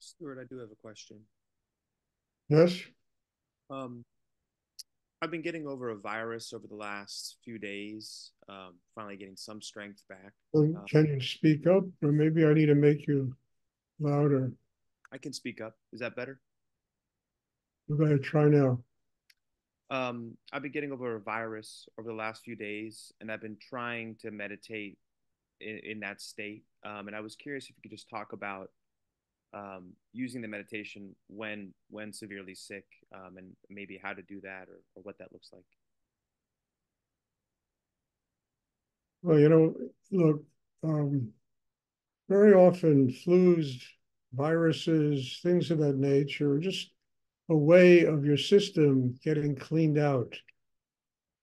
Stuart, I do have a question. Yes. Um, I've been getting over a virus over the last few days, finally getting some strength back. Uh, Can you speak up? Or maybe I need to make you louder. I can speak up. Is that better? We're going to try now. I've been getting over a virus over the last few days, and I've been trying to meditate in that state. And I was curious if you could just talk about using the meditation when severely sick, and maybe how to do that or what that looks like. Well, look, um, very often flus, viruses, things of that nature are just a way of your system getting cleaned out.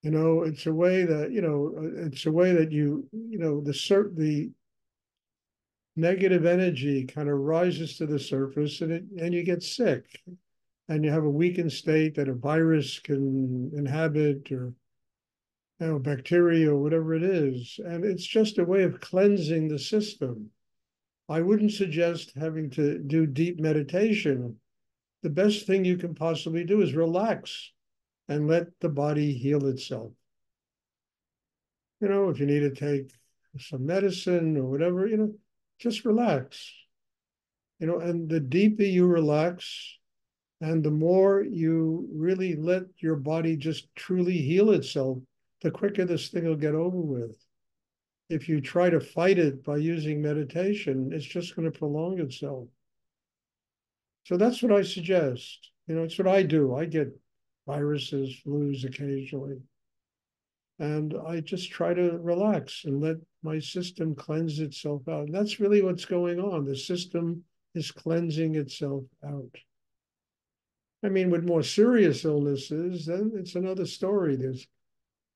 It's a way that, it's a way that the negative energy kind of rises to the surface and you get sick and you have a weakened state that a virus can inhabit or bacteria or whatever it is. And it's just a way of cleansing the system. I wouldn't suggest having to do deep meditation. The best thing you can possibly do is relax and let the body heal itself. If you need to take some medicine or whatever, just relax. And the deeper you relax and the more you really let your body just truly heal itself, the quicker this thing will get over with. If you try to fight it by using meditation, it's just going to prolong itself. So that's what I suggest. It's what I do. I get viruses, flus occasionally, and I just try to relax and let my system cleanse itself out. And that's really what's going on. The system is cleansing itself out. I mean, with more serious illnesses, then it's another story. There's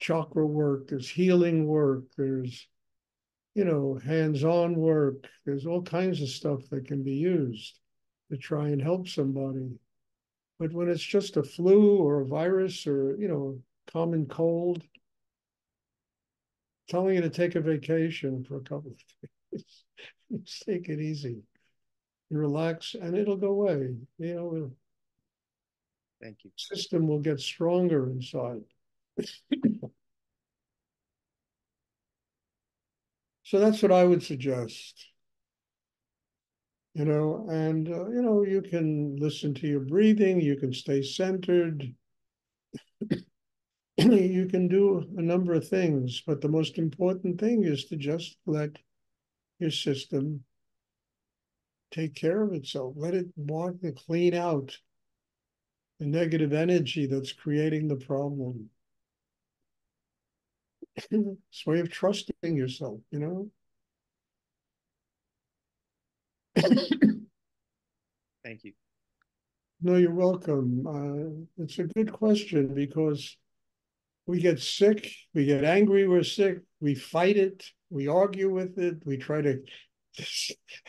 chakra work, there's healing work, there's hands-on work. There's all kinds of stuff that can be used to try and help somebody. But when it's just a flu or a virus or, common cold, telling you to take a vacation for a couple of days, just take it easy and relax and it'll go away. The Thank you. system will get stronger inside. So that's what I would suggest. You can listen to your breathing, you can stay centered, you can do a number of things, but the most important thing is to just let your system take care of itself. Let it walk and clean out the negative energy that's creating the problem. It's a way of trusting yourself. Thank you. No, you're welcome. It's a good question because we get sick, we get angry, we're sick, we fight it, we argue with it, we try to,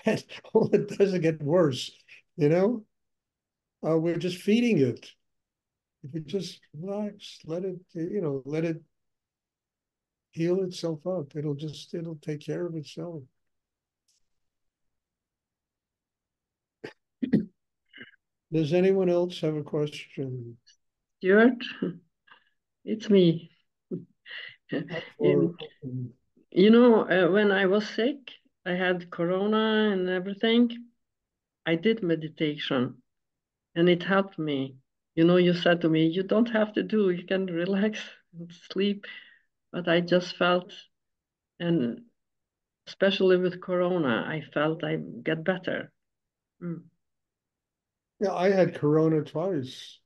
and all it does is get worse, you know? We're just feeding it. If you just relax, let it heal itself up. It'll take care of itself. Does anyone else have a question? Stuart, it's me. Or You, when I was sick, I had corona and everything. I did meditation and it helped me. You said to me, you don't have to do, you can relax and sleep. But I just felt, and especially with corona, I felt I get better. Mm. yeah, I had corona twice.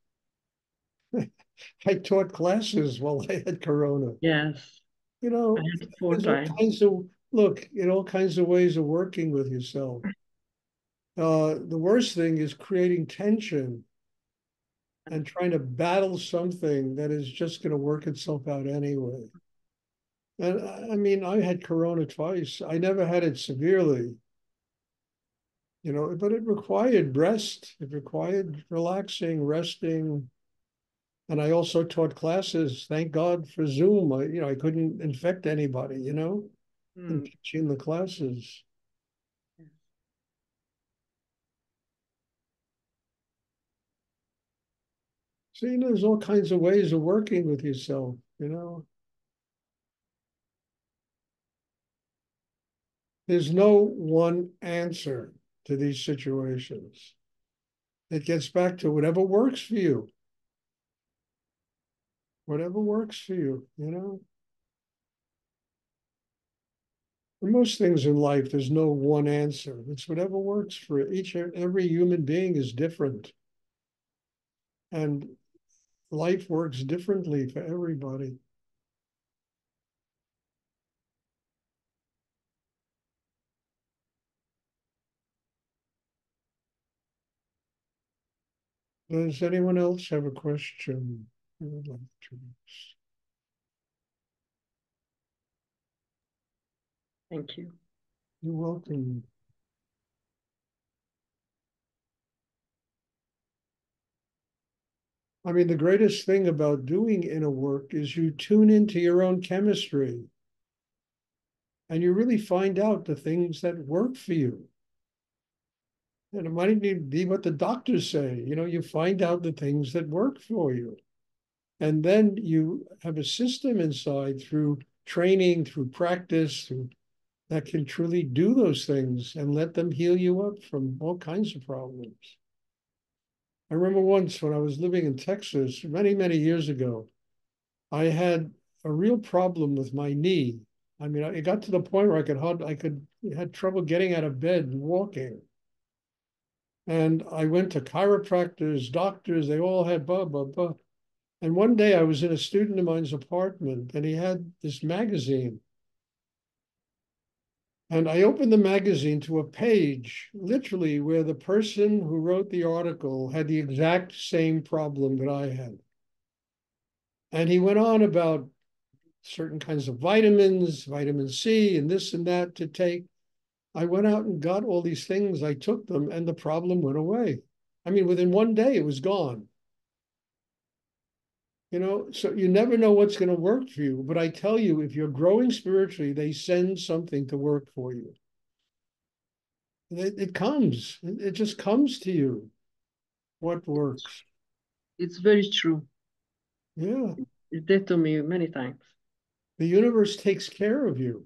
I taught classes while I had corona. Yes, You I know, had four there's all times. kinds of all kinds of ways of working with yourself. The worst thing is creating tension and trying to battle something that is just going to work itself out anyway. And I mean, I had corona twice. I never had it severely, but it required rest. It required relaxing, resting. And I also taught classes. Thank God for Zoom. I couldn't infect anybody, in Mm. teaching the classes. So, there's all kinds of ways of working with yourself. There's no one answer to these situations. It gets back to whatever works for you. Whatever works for you. For most things in life, there's no one answer. It's whatever works for each and every human being is different. And life works differently for everybody. Does anyone else have a question? I would like to. Thank you. You're welcome. I mean, the greatest thing about doing inner work is you tune into your own chemistry and you really find out the things that work for you. And it might even be what the doctors say. You find out the things that work for you. And then you have a system inside through training, through practice, that can truly do those things and let them heal you up from all kinds of problems. I remember once when I was living in Texas many, many years ago, I had a real problem with my knee. I mean, it got to the point where I had trouble getting out of bed and walking. And I went to chiropractors, doctors, they all had blah, blah, blah. And one day I was in a student of mine's apartment and he had this magazine. And I opened the magazine to a page, literally, where the person who wrote the article had the exact same problem that I had. And he went on about certain kinds of vitamins, vitamin C, and this and that to take. I went out and got all these things. I took them, and the problem went away. I mean, within one day, it was gone. So you never know what's going to work for you. But I tell you, if you're growing spiritually, they send something to work for you. It comes. It just comes to you. What works? It's very true. Yeah. It did to me many times. The universe takes care of you.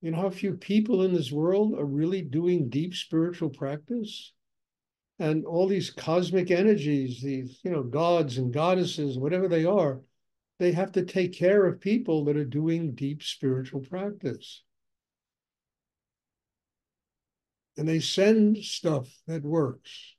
You know how few people in this world are really doing deep spiritual practice? And all these cosmic energies, these, gods and goddesses, whatever they have to take care of people that are doing deep spiritual practice. And they send stuff that works.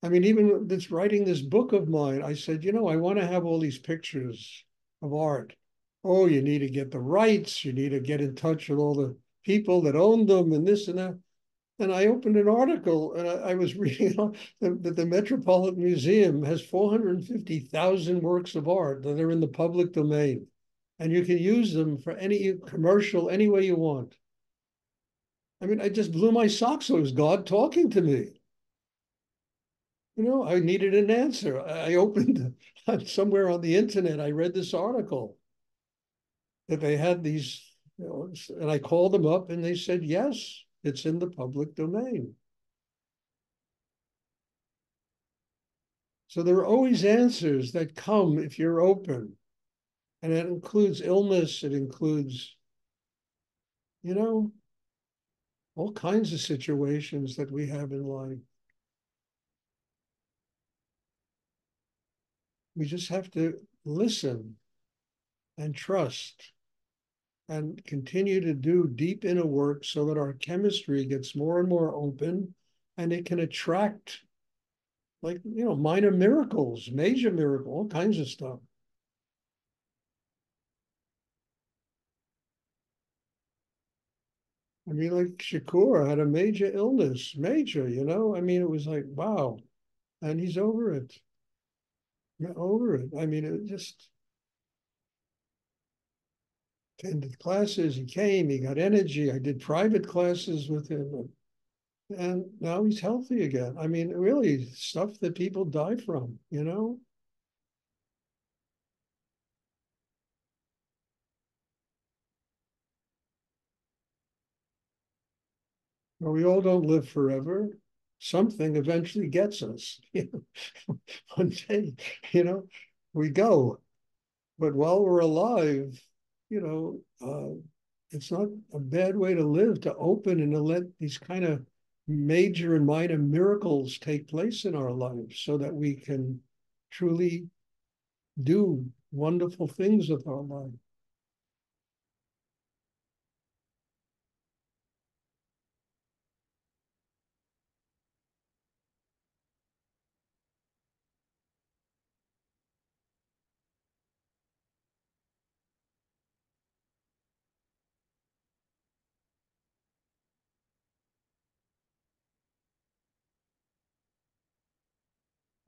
I mean, even this writing this book of mine, I said, I want to have all these pictures of art. Oh, you need to get the rights. You need to get in touch with all the people that own them and this and that. And I opened an article and I was reading that the Metropolitan Museum has 450,000 works of art that are in the public domain. And you can use them for any commercial, any way you want. I mean, I just blew my socks. It was God talking to me. I needed an answer. I opened somewhere on the internet, I read this article that they had these, and I called them up and they said, yes, it's in the public domain. So there are always answers that come if you're open. And it includes illness, it includes, all kinds of situations that we have in life. We just have to listen and trust and continue to do deep inner work so that our chemistry gets more and more open and it can attract minor miracles, major miracles, all kinds of stuff. I mean, like Shakur had a major illness, major, I mean, it was like, wow. And he's over it. Over it. I mean, it just attended classes. He came, he got energy. I did private classes with him. And now he's healthy again. I mean, really, stuff that people die from. Well, we all don't live forever. something eventually gets us. One day, we go. But while we're alive, it's not a bad way to live, to open and to let these kind of major and minor miracles take place in our lives so that we can truly do wonderful things with our life.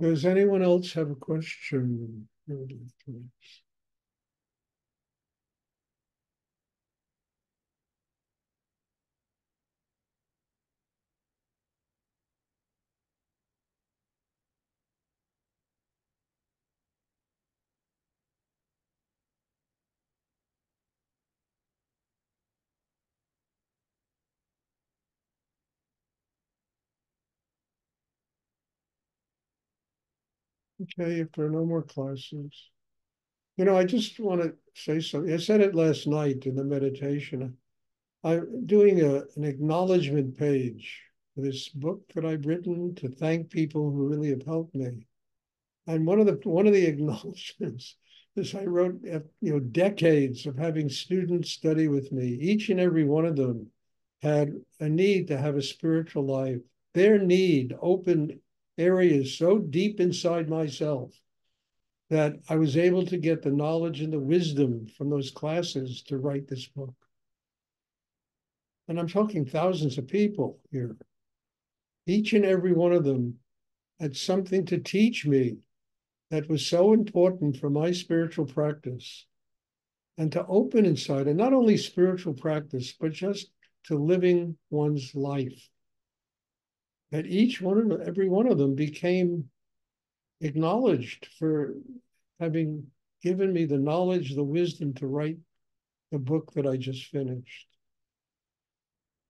Does anyone else have a question? Okay, if there are no more classes. I just want to say something. I said it last night in the meditation. I'm doing an acknowledgement page for this book that I've written to thank people who really have helped me. And one of the acknowledgments is I wrote, decades of having students study with me. Each and every one of them had a need to have a spiritual life. Their need opened areas so deep inside myself that I was able to get the knowledge and the wisdom from those classes to write this book. And I'm talking thousands of people here. Each and every one of them had something to teach me that was so important for my spiritual practice and to open inside, and not only spiritual practice, but just to living one's life. That every one of them became acknowledged for having given me the knowledge, the wisdom to write the book that I just finished.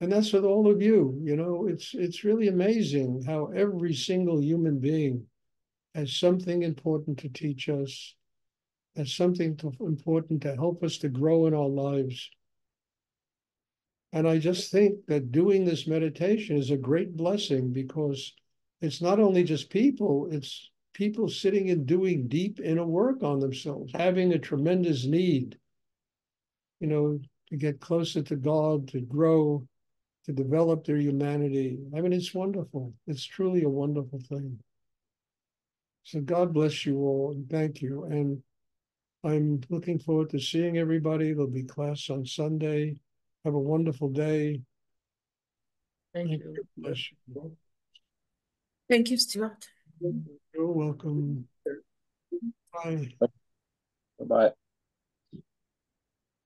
And that's with all of you. It's really amazing how every single human being has something important to teach us, has something important to help us to grow in our lives. And I just think that doing this meditation is a great blessing because it's not only just people, it's people sitting and doing deep inner work on themselves, having a tremendous need, to get closer to God, to grow, to develop their humanity. I mean, it's wonderful. It's truly a wonderful thing. So God bless you all and thank you. And I'm looking forward to seeing everybody. There'll be class on Sunday. Have a wonderful day. Thank you. Bless you. Thank you, Stuart. You're welcome. Bye. Bye-bye.